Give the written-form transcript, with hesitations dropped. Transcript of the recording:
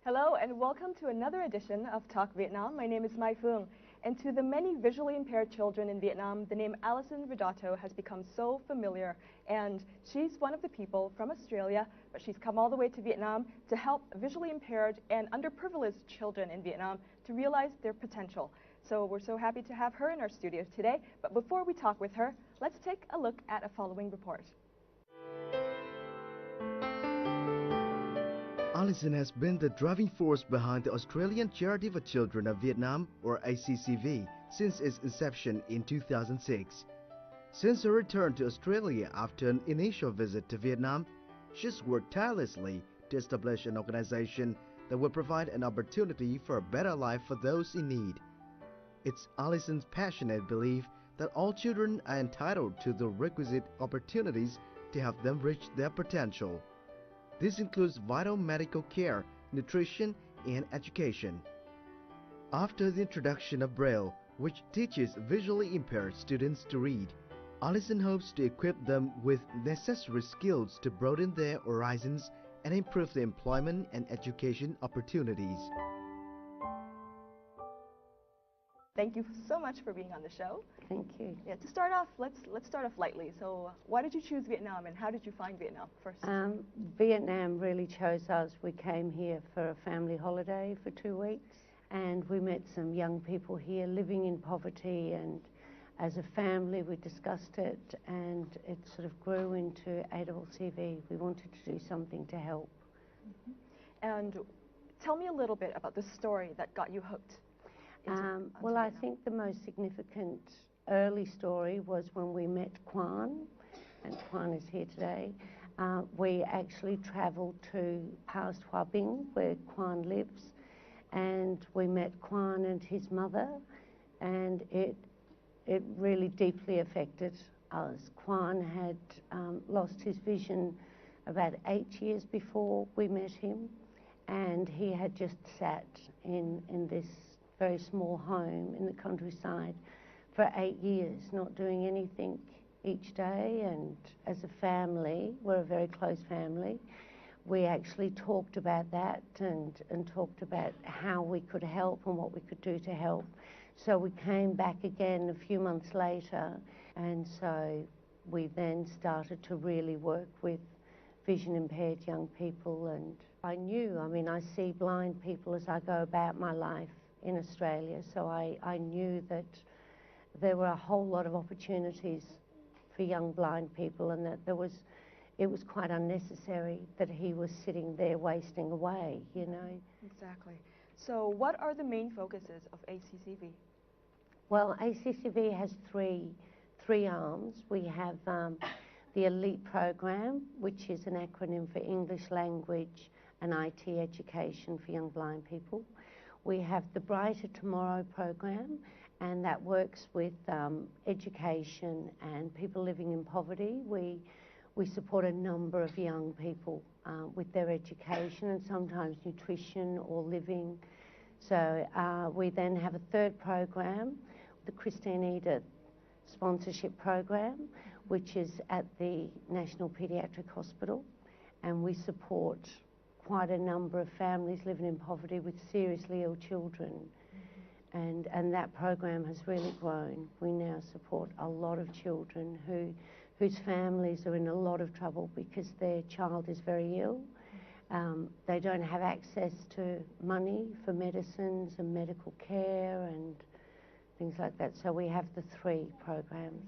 Hello and welcome to another edition of Talk Vietnam. My name is Mai Phuong, and to the many visually impaired children in Vietnam, the name Alison Vidotto has become so familiar. And she's one of the people from Australia, but she's come all the way to Vietnam to help visually impaired and underprivileged children in Vietnam to realize their potential. So we're so happy to have her in our studio today. But before we talk with her, let's take a look at a following report. Alison has been the driving force behind the Australian Charity for Children of Vietnam, or ACCV, since its inception in 2006. Since her return to Australia after an initial visit to Vietnam, she's worked tirelessly to establish an organization that will provide an opportunity for a better life for those in need. It's Alison's passionate belief that all children are entitled to the requisite opportunities to help them reach their potential. This includes vital medical care, nutrition, and education. After the introduction of Braille, which teaches visually impaired students to read, Alison hopes to equip them with necessary skills to broaden their horizons and improve their employment and education opportunities. Thank you so much for being on the show. Thank you. Yeah, to start off, let's start off lightly. So, why did you choose Vietnam, and how did you find Vietnam first? Vietnam really chose us. We came here for a family holiday for 2 weeks, and we met some young people here living in poverty, and as a family we discussed it, and it sort of grew into ACCV. We wanted to do something to help. And tell me a little bit about the story that got you hooked. Well, I think the most significant early story was when we met Quan, and Quan is here today. We actually travelled to past Hoa Binh, where Quan lives, and we met Quan and his mother, and it really deeply affected us. Quan had lost his vision about 8 years before we met him, and he had just sat in this very small home in the countryside for 8 years, not doing anything each day. And as a family, we're a very close family, we actually talked about that and talked about how we could help and what we could do to help. So we came back again a few months later, and so we then started to really work with vision impaired young people. And I see blind people as I go about my life in Australia, so I knew that there were a whole lot of opportunities for young blind people, and that it was quite unnecessary that he was sitting there wasting away, you know. Exactly. So what are the main focuses of ACCV? Well, ACCV has three arms. We have the Elite Program, which is an acronym for English Language and IT Education for young blind people. We have the Brighter Tomorrow program, and that works with education and people living in poverty. We support a number of young people with their education and sometimes nutrition or living. So we then have a third program, the Christine Edith sponsorship program, which is at the National Paediatric Hospital, and we support quite a number of families living in poverty with seriously ill children. And that program has really grown. We now support a lot of children whose families are in a lot of trouble because their child is very ill. They don't have access to money for medicines and medical care and things like that. So we have the 3 programs.